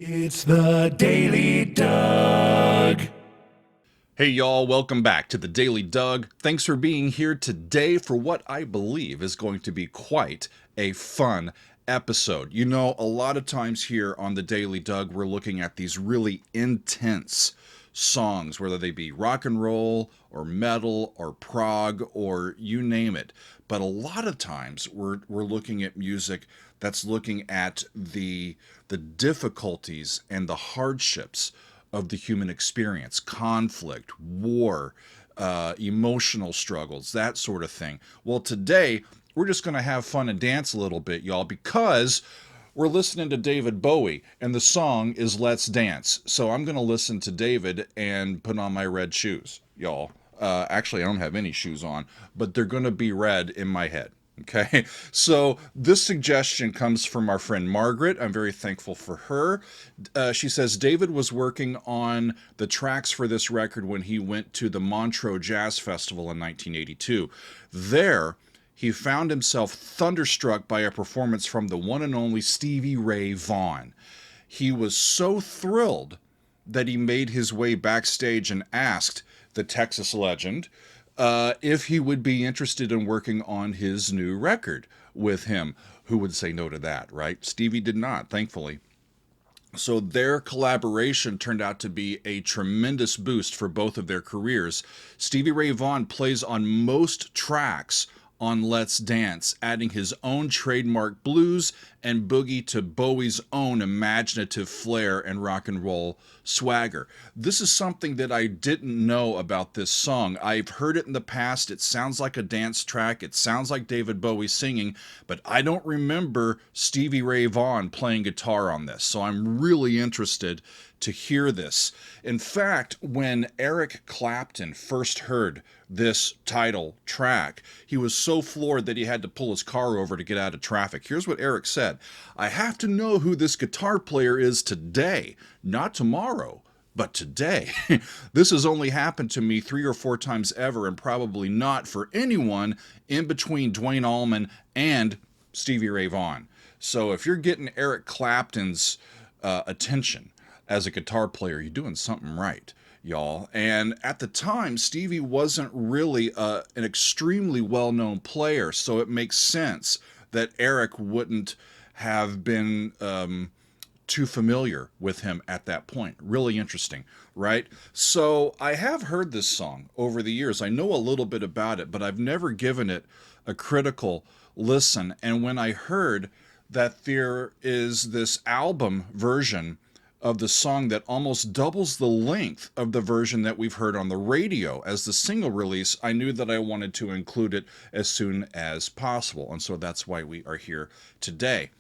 It's the Daily Doug. Hey y'all, welcome back to the Daily Doug. Thanks for being here today for what I believe is going to be quite a fun episode. You know, a lot of times here on the Daily Doug, we're looking at these really intense songs, whether they be rock and roll or metal or prog or you name it. But a lot of times we're looking at music that's looking at the difficulties and the hardships of the human experience, conflict, war, emotional struggles, that sort of thing. Well, today we're just going to have fun and dance a little bit, y'all, because we're listening to David Bowie, and the song is Let's Dance. So I'm going to listen to David and put on my red shoes, y'all. Actually, I don't have any shoes on, but they're going to be red in my head. Okay, so this suggestion comes from our friend Margaret. I'm very thankful for her. She says David was working on the tracks for this record when he went to the Montreux Jazz Festival in 1982. There, he found himself thunderstruck by a performance from the one and only Stevie Ray Vaughan. He was so thrilled that he made his way backstage and asked the Texas legend if he would be interested in working on his new record with him. Who would say no to that, right? Stevie did not, thankfully. So their collaboration turned out to be a tremendous boost for both of their careers. Stevie Ray Vaughan plays on most tracks on Let's Dance, adding his own trademark blues and boogie to Bowie's own imaginative flair and rock and roll swagger. This is something that I didn't know about this song. I've heard it in the past. It sounds like a dance track. It sounds like David Bowie singing, but I don't remember Stevie Ray Vaughan playing guitar on this. So I'm really interested to hear this. In fact, when Eric Clapton first heard this title track, he was so floored that he had to pull his car over to get out of traffic. Here's what Eric said: "I have to know who this guitar player is today, not tomorrow, but today." This has only happened to me 3 or 4 times ever, and probably not for anyone in between Duane Allman and Stevie Ray Vaughan. So if you're getting Eric Clapton's attention as a guitar player, you're doing something right, y'all. And at the time, Stevie wasn't really an extremely well-known player, so it makes sense that Eric wouldn't have been too familiar with him at that point. Really interesting, right? So I have heard this song over the years. I know a little bit about it, but I've never given it a critical listen. And when I heard that there is this album version of the song that almost doubles the length of the version that we've heard on the radio as the single release, I knew that I wanted to include it as soon as possible. And so that's why we are here today.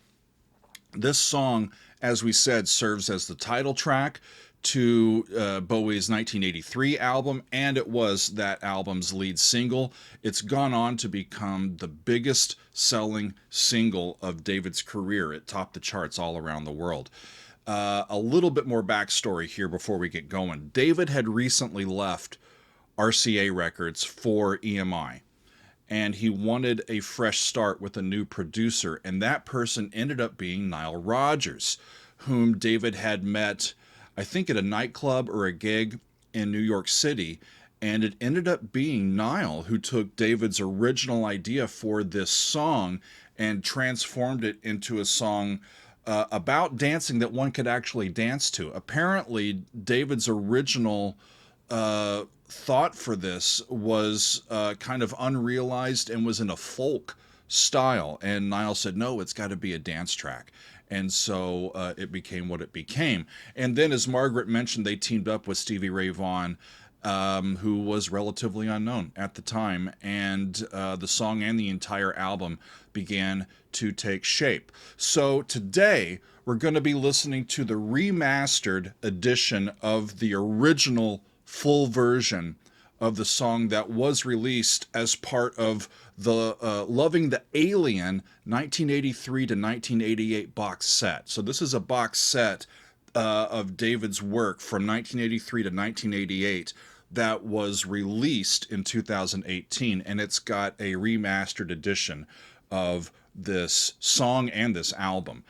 This song, as we said, serves as the title track to Bowie's 1983 album, and it was that album's lead single. It's gone on to become the biggest selling single of David's career. It topped the charts all around the world. A little bit more backstory here before we get going. David had recently left RCA Records for EMI, and he wanted a fresh start with a new producer, and that person ended up being Nile Rodgers, whom David had met, I think, at a nightclub or a gig in New York City, and it ended up being Nile who took David's original idea for this song and transformed it into a song about dancing that one could actually dance to. Apparently, David's original thought for this was kind of unrealized and was in a folk style. And Niall said, no, it's got to be a dance track. And so it became what it became. And then, as Margaret mentioned, they teamed up with Stevie Ray Vaughan, who was relatively unknown at the time. And the song and the entire album began to take shape. So today, we're going to be listening to the remastered edition of the original full version of the song that was released as part of the Loving the Alien 1983 to 1988 box set. So this is a box set of David's work from 1983 to 1988 that was released in 2018, and it's got a remastered edition of this song and this album.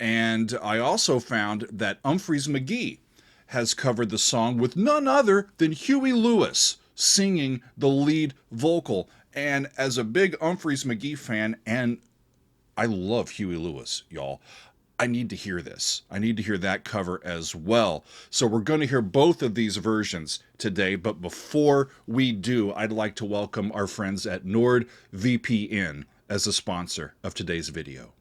And I also found that Umphrey's McGee has covered the song with none other than Huey Lewis singing the lead vocal. And as a big Umphrey's McGee fan, and I love Huey Lewis, y'all, I need to hear this. I need to hear that cover as well. So we're going to hear both of these versions today. But before we do, I'd like to welcome our friends at NordVPN as a sponsor of today's video.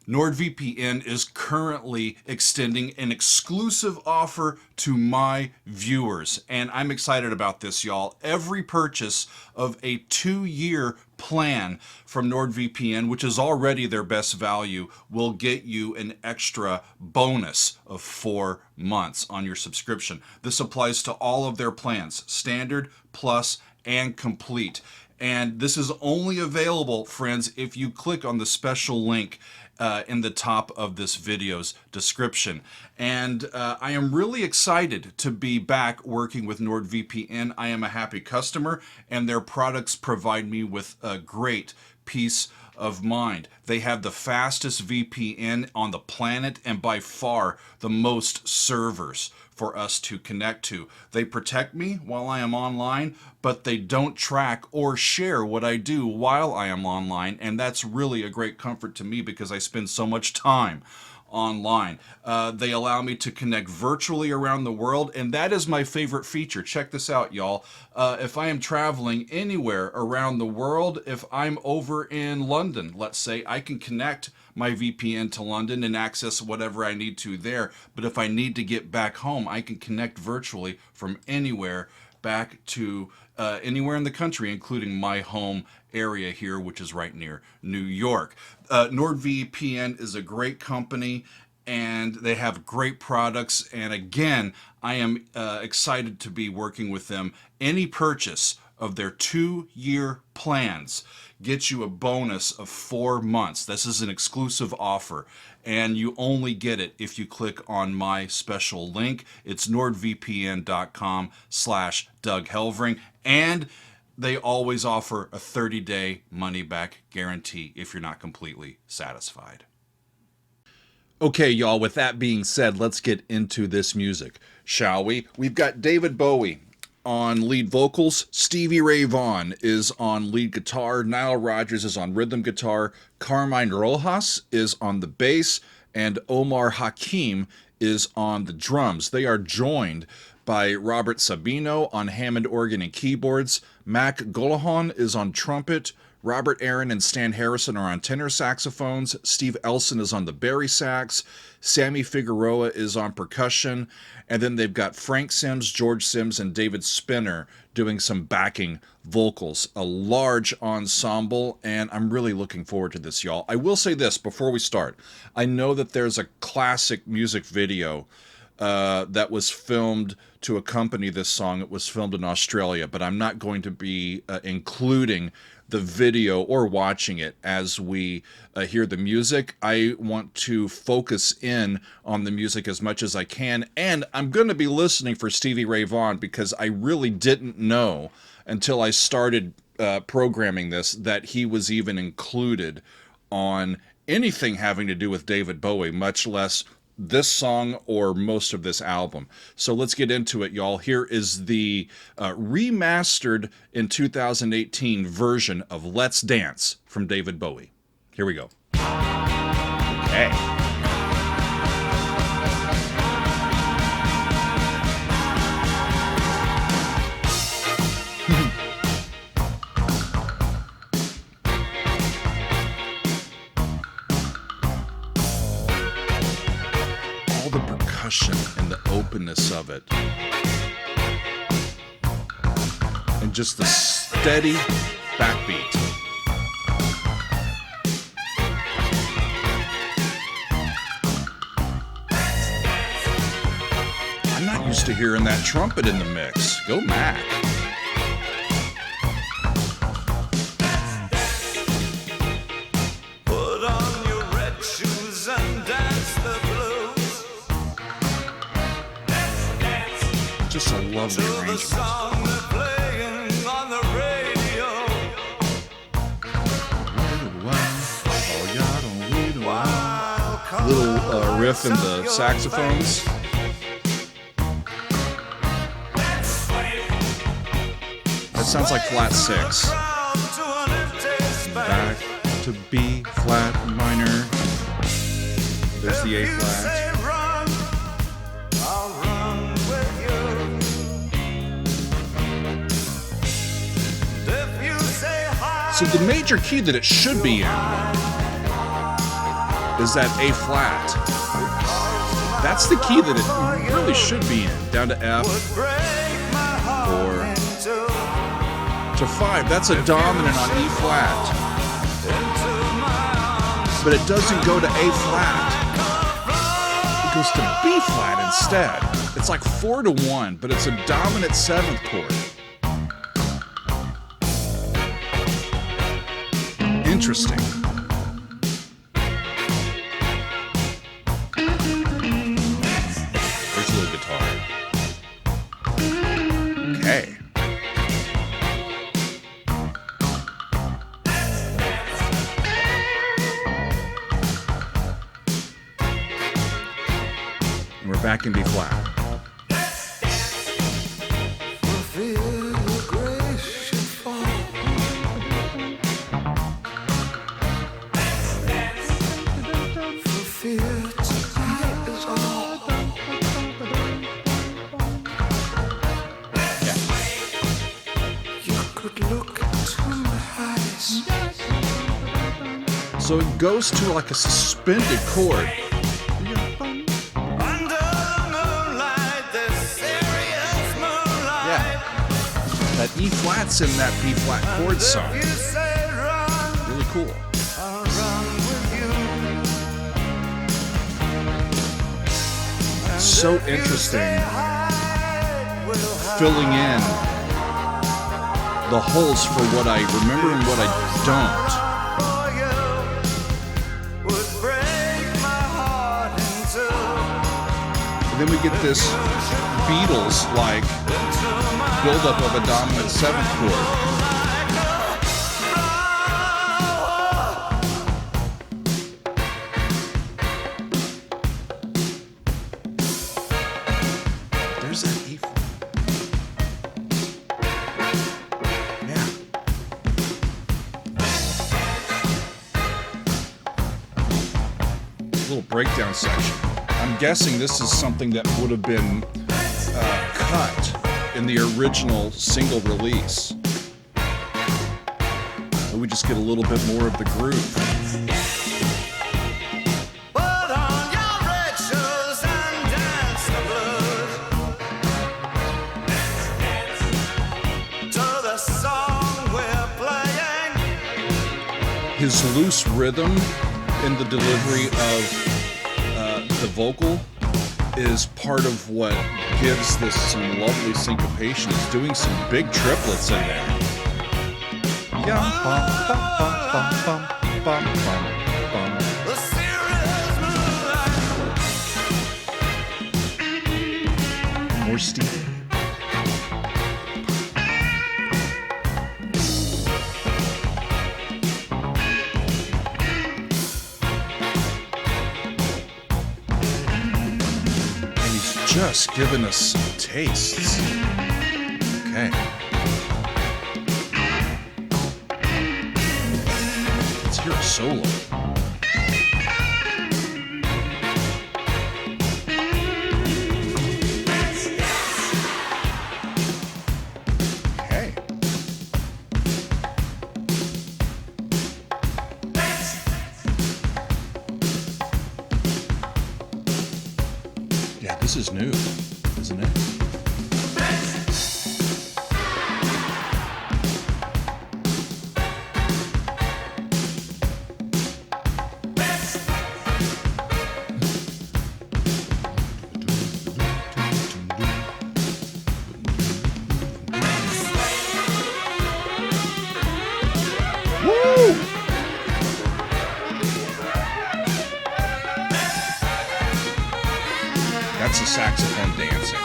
NordVPN is currently extending an exclusive offer to my viewers, and I'm excited about this, y'all. Every purchase of a 2-year plan from NordVPN, which is already their best value, will get you an extra bonus of 4 months on your subscription. This applies to all of their plans, Standard, Plus, and Complete. And this is only available, friends, if you click on the special link in the top of this video's description. And I am really excited to be back working with NordVPN. I am a happy customer, and their products provide me with a great peace of mind. They have the fastest VPN on the planet and by far the most servers for us to connect to. They protect me while I am online, but they don't track or share what I do while I am online, and that's really a great comfort to me because I spend so much time online. They allow me to connect virtually around the world, and that is my favorite feature. Check this out, y'all. If I am traveling anywhere around the world, if I'm over in London, let's say, I can connect my VPN to London and access whatever I need to there. But if I need to get back home, I can connect virtually from anywhere back to anywhere in the country, including my home area here, which is right near New York. NordVPN is a great company, and they have great products. And again, I am excited to be working with them. Any purchase of their 2-year plans gets you a bonus of 4 months. This is an exclusive offer, and you only get it if you click on my special link. It's nordvpn.com/Doug Helvering, and they always offer a 30-day money-back guarantee if you're not completely satisfied. Okay, y'all, with that being said, let's get into this music, shall we? We've got David Bowie on lead vocals, Stevie Ray Vaughan is on lead guitar, Nile Rodgers is on rhythm guitar, Carmine Rojas is on the bass, and Omar Hakim is on the drums. They are joined by Robert Sabino on Hammond organ and keyboards, Mac Golohan is on trumpet, Robert Aaron and Stan Harrison are on tenor saxophones, Steve Elson is on the bari sax, Sammy Figueroa is on percussion, and then they've got Frank Sims, George Sims, and David Spinner doing some backing vocals. A large ensemble, and I'm really looking forward to this, y'all. I will say this before we start. I know that there's a classic music video that was filmed to accompany this song. It was filmed in Australia, but I'm not going to be including the video or watching it as we hear the music. I want to focus in on the music as much as I can, and I'm going to be listening for Stevie Ray Vaughan because I really didn't know until I started programming this that he was even included on anything having to do with David Bowie, much less this song or most of this album. So let's get into it, y'all. Here is the remastered in 2018 version of Let's Dance from David Bowie. Here we go. Okay. And the openness of it, and just the steady backbeat. I'm not used to hearing that trumpet in the mix. Go Mac. Put on your red shoes and dance the blues. Just a lovely arrangement. Song they're playing on the radio. Wild riff in the saxophones. That sounds like flat 6. Back to B flat minor. There's the A flat. So the major key that it should be in is that A flat. That's the key that it really should be in. Down to F or to 5. That's a dominant on E flat. But it doesn't go to A flat. It goes to B flat instead. It's like 4-1, but it's a dominant 7th chord. Interesting. There's a little guitar. Okay. And we're back in B flat. So it goes to like a suspended chord. Yeah. That E flat's in that B flat chord song. Really cool. So interesting. Filling in the holes for what I remember and what I don't. Then we get this Beatles-like buildup of a dominant 7th chord. There's that E flat. Yeah. Little breakdown section. I'm guessing this is something that would have been cut in the original single release. So we just get a little bit more of the groove. His loose rhythm in the delivery of the vocal is part of what gives this some lovely syncopation. It's doing some big triplets in there. Yeah. Bum, bum, bum, bum, bum, bum, bum. More Steve. Just giving us some tastes. Okay. Let's hear a solo. Okay. Yeah, this is new, isn't it? Woo! That's a saxophone dancing.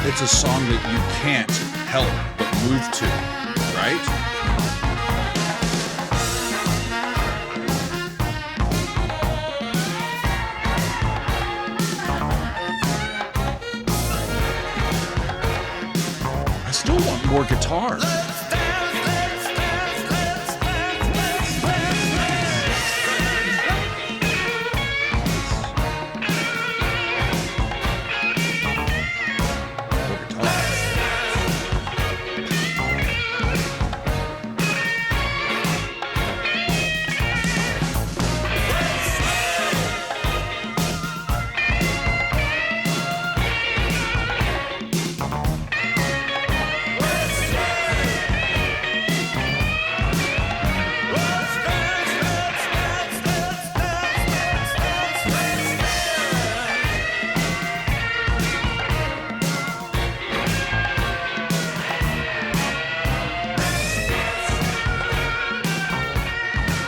it's a song that you can't help but move to, right? I still want more guitar.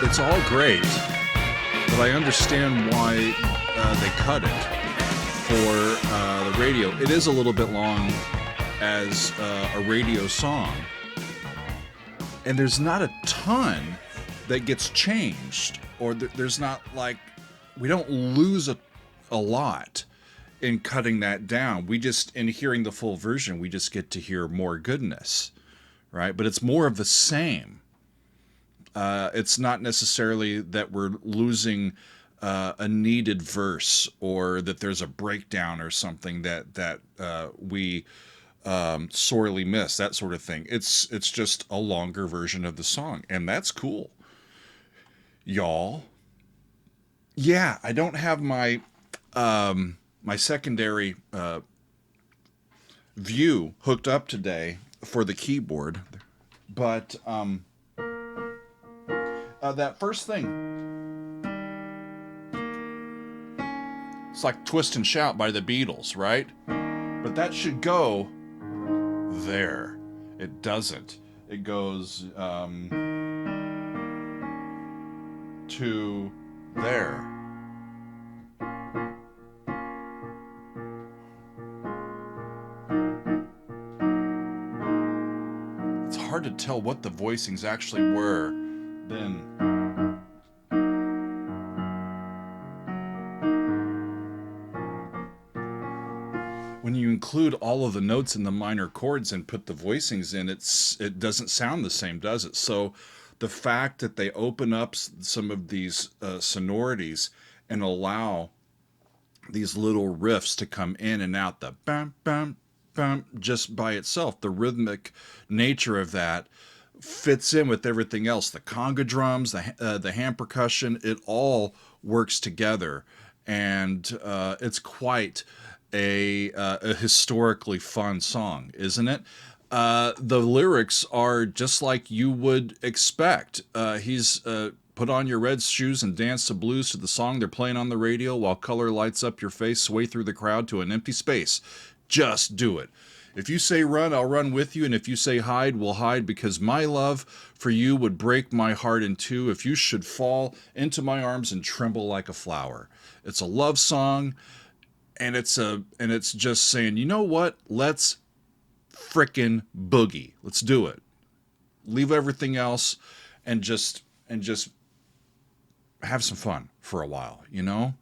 It's all great, but I understand why they cut it for the radio. It is a little bit long as a radio song, and there's not a ton that gets changed, or there's not like, we don't lose a lot in cutting that down. We just, in hearing the full version, we just get to hear more goodness, right? But it's more of the same. It's not necessarily that we're losing a needed verse, or that there's a breakdown or something that we sorely miss, that sort of thing. It's just a longer version of the song, and that's cool, y'all. Yeah, I don't have my my secondary view hooked up today for the keyboard, but that first thing, it's like Twist and Shout by the Beatles, right? But that should go there. It doesn't. It goes to there. It's hard to tell what the voicings actually were then. When you include all of the notes in the minor chords and put the voicings in, it doesn't sound the same, does it? So the fact that they open up some of these sonorities and allow these little riffs to come in and out, the bam, bam, bam, just by itself, the rhythmic nature of that fits in with everything else. The conga drums, the hand percussion, it all works together, and it's quite a historically fun song, isn't it? The lyrics are just like you would expect. He's put on your red shoes and dance the blues to the song they're playing on the radio, while color lights up your face, sway through the crowd to an empty space. Just do it. If you say run, I'll run with you, and if you say hide, we'll hide, because my love for you would break my heart in two if you should fall into my arms and tremble like a flower. It's a love song, and it's just saying, you know what? Let's frickin' boogie. Let's do it. Leave everything else and just have some fun for a while, you know?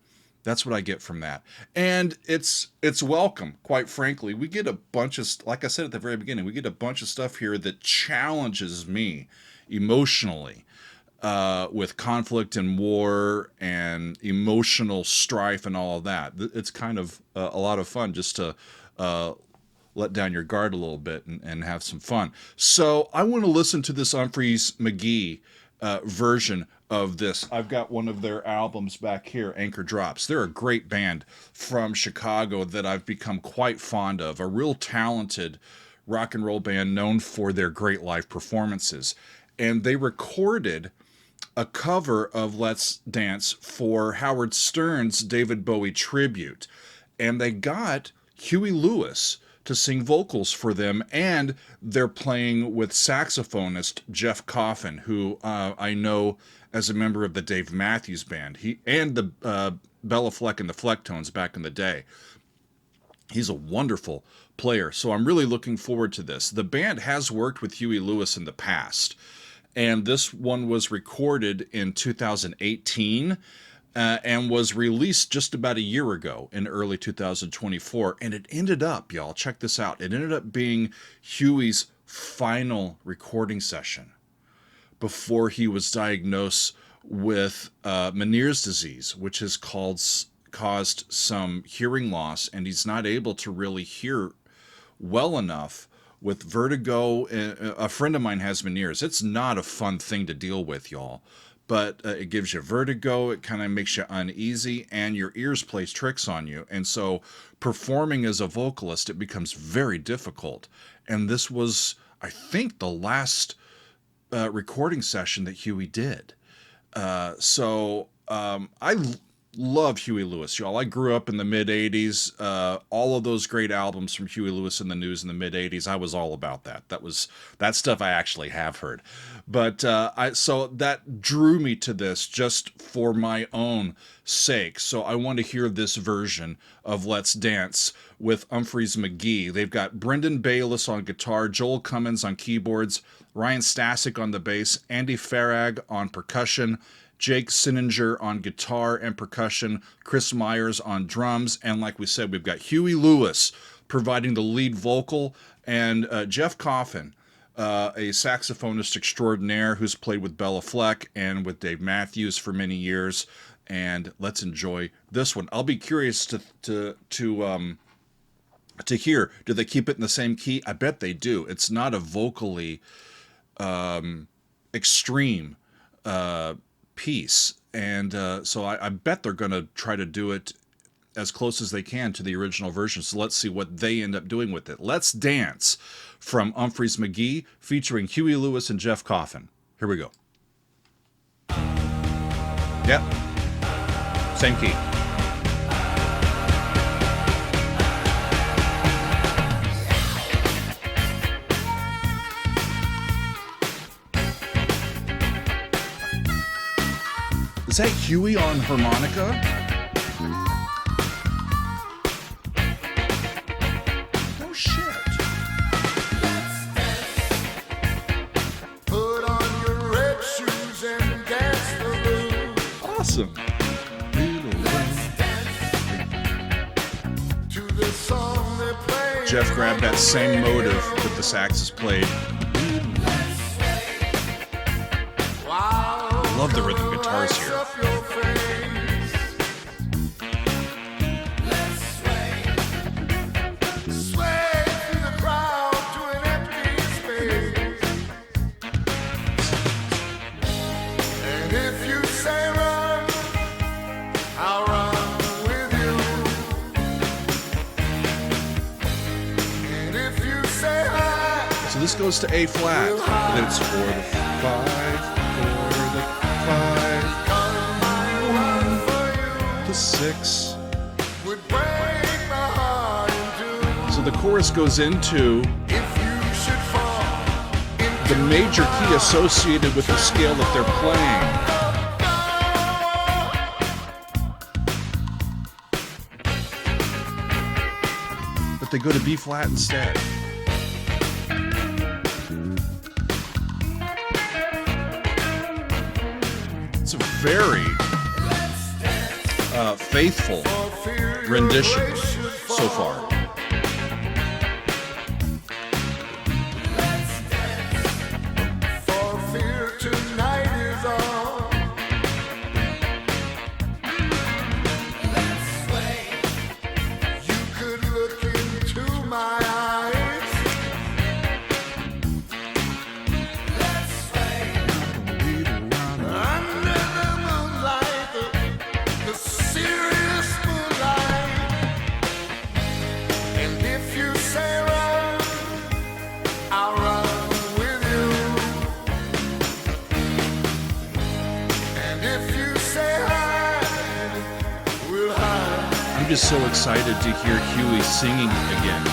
That's what I get from that. And it's welcome, quite frankly. We get a bunch of, like I said at the very beginning, we get a bunch of stuff here that challenges me emotionally, with conflict and war and emotional strife and all of that. It's kind of a lot of fun just to let down your guard a little bit and have some fun. So I want to listen to this Umphrey's McGee version of this. I've got one of their albums back here, Anchor Drops. They're a great band from Chicago that I've become quite fond of. A real talented rock and roll band known for their great live performances. And they recorded a cover of Let's Dance for Howard Stern's David Bowie tribute. And they got Huey Lewis to sing vocals for them, and they're playing with saxophonist Jeff Coffin, who I know as a member of the Dave Matthews Band. He and the Bella Fleck and the Flecktones back in the day. He's a wonderful player, so I'm really looking forward to this. The band has worked with Huey Lewis in the past, and this one was recorded in 2018 and was released just about a year ago in early 2024. And it ended up, y'all, check this out, it ended up being Huey's final recording session before he was diagnosed with Meniere's disease, which has caused some hearing loss, and he's not able to really hear well enough with vertigo. A friend of mine has Meniere's. It's not a fun thing to deal with, y'all, but it gives you vertigo, it kind of makes you uneasy, and your ears plays tricks on you. And so performing as a vocalist, it becomes very difficult. And this was, I think, the last recording session that Huey did. So I love Huey Lewis, y'all. I grew up in the mid-'80s. All of those great albums from Huey Lewis and the News in the mid-'80s, I was all about that. That stuff I actually have heard. But so that drew me to this just for my own sake. So I want to hear this version of Let's Dance with Umphrey's McGee. They've got Brendan Bayliss on guitar, Joel Cummins on keyboards, Ryan Stasic on the bass, Andy Farag on percussion, Jake Sininger on guitar and percussion, Chris Myers on drums, and like we said, we've got Huey Lewis providing the lead vocal, and Jeff Coffin, a saxophonist extraordinaire who's played with Bella Fleck and with Dave Matthews for many years. And let's enjoy this one. I'll be curious to hear, do they keep it in the same key? I bet they do. It's not a vocally extreme piece, and so I bet they're going to try to do it as close as they can to the original version. So let's see what they end up doing with it. Let's Dance from Umphrey's McGee, featuring Huey Lewis and Jeff Coffin. Here we go. Yep, same key. Is that Huey on harmonica? No shit. Put on your red shoes and dance the blues. Awesome. To the song they play. Jeff grabbed that same motive that the sax is played. I love the rhythm guitars here. So this goes to A flat, and then it's 4 to 5. 6. So the chorus goes into the major key associated with the scale that they're playing. But they go to B flat instead. It's a very faithful rendition so far. I'm just so excited to hear Huey singing again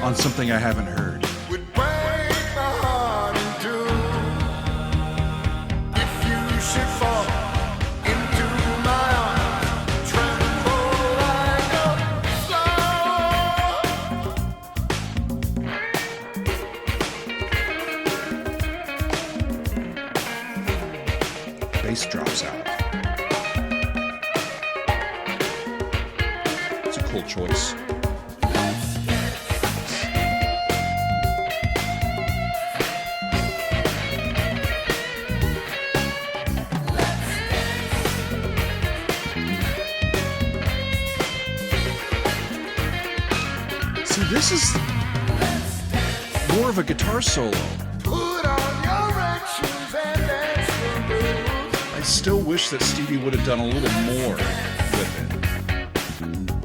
on something I haven't heard. cool choice. See, this is more of a guitar solo. Put on your red shoes and dance the blues. I still wish that Stevie would have done a little more with it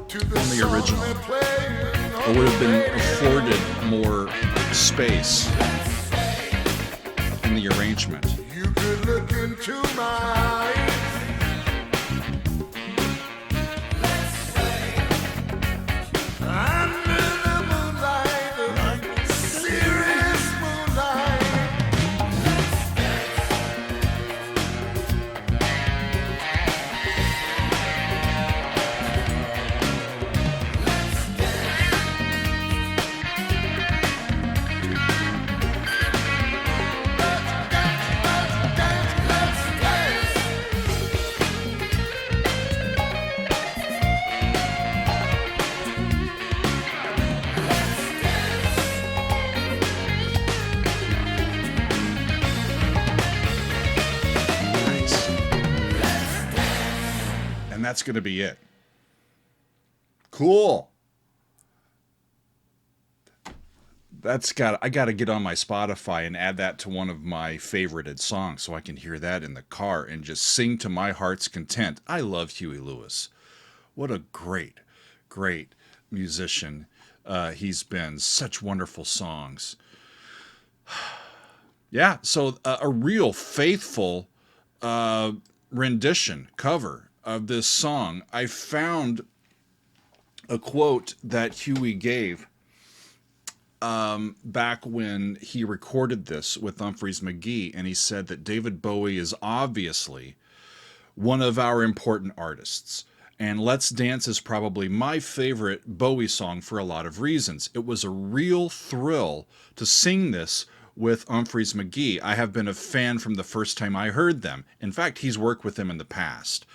To on the song original, they're playing or on would the have been radio. afforded more space in the arrangement. You could look into my eyes. Under the moonlight, the serious moonlight. Nice. And that's going to be it. Cool. I got to get on my Spotify and add that to one of my favorited songs so I can hear that in the car and just sing to my heart's content. I love Huey Lewis. What a great, great musician he's been. Such wonderful songs. Yeah, so a real faithful rendition, cover of this song. I found a quote that Huey gave back when he recorded this with Umphrey's McGee, and he said that David Bowie is obviously one of our important artists. And Let's Dance is probably my favorite Bowie song for a lot of reasons. It was a real thrill to sing this with Umphrey's McGee. I have been a fan from the first time I heard them. In fact, he's worked with them in the past.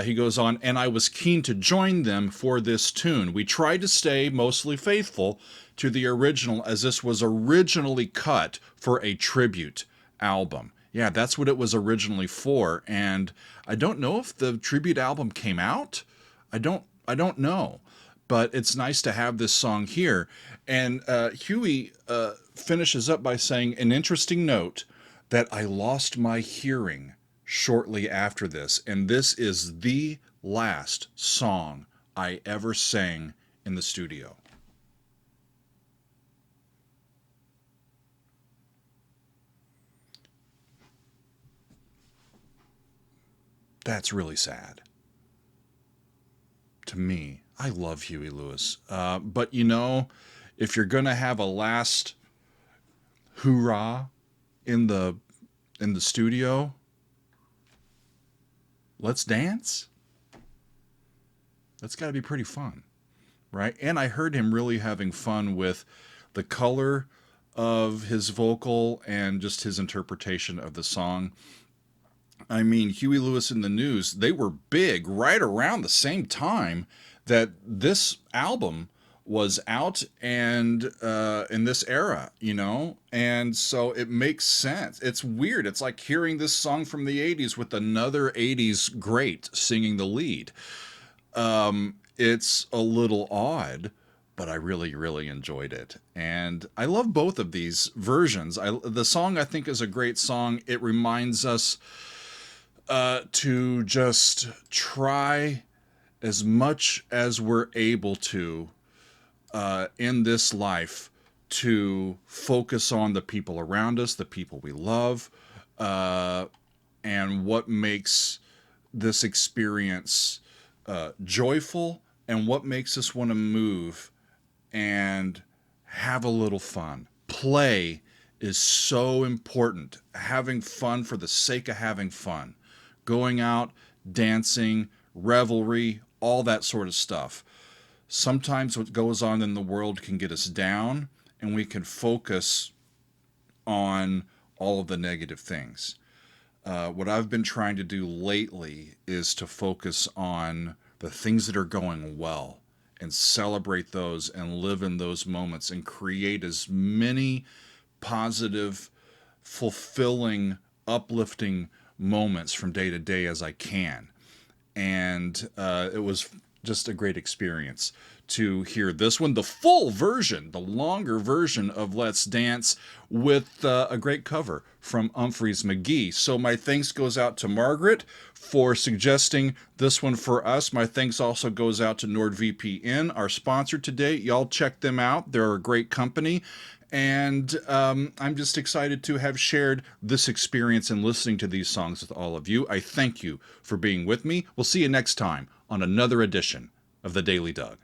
He goes on, and I was keen to join them for this tune. We tried to stay mostly faithful to the original, as this was originally cut for a tribute album. Yeah, that's what it was originally for, and I don't know if the tribute album came out. I don't know, but it's nice to have this song here. And Huey finishes up by saying, an interesting note that I lost my hearing shortly after this, and this is the last song I ever sang in the studio. That's really sad. To me, I love Huey Lewis. But you know, if you're gonna have a last hoorah in the studio, Let's Dance. That's got to be pretty fun, right? And I heard him really having fun with the color of his vocal and just his interpretation of the song. I mean, Huey Lewis and the News, they were big right around the same time that this album was out, and in this era, you know? And so it makes sense. It's weird. It's like hearing this song from the 80s with another 80s great singing the lead. It's a little odd, but I really, really enjoyed it. And I love both of these versions. The song, I think, is a great song. It reminds us to just try as much as we're able to in this life to focus on the people around us, the people we love, and what makes this experience joyful, and what makes us want to move and have a little fun. Play is so important. Having fun for the sake of having fun. Going out, dancing, revelry, all that sort of stuff. Sometimes what goes on in the world can get us down, and we can focus on all of the negative things. What I've been trying to do lately is to focus on the things that are going well and celebrate those and live in those moments and create as many positive, fulfilling, uplifting moments from day to day as I can. And it was just a great experience to hear this one, the full version, the longer version of Let's Dance, with a great cover from Umphrey's McGee. So my thanks goes out to Margaret for suggesting this one for us. My thanks also goes out to NordVPN, our sponsor today. Y'all check them out. They're a great company. And I'm just excited to have shared this experience and listening to these songs with all of you. I thank you for being with me. We'll see you next time on another edition of The Daily Doug.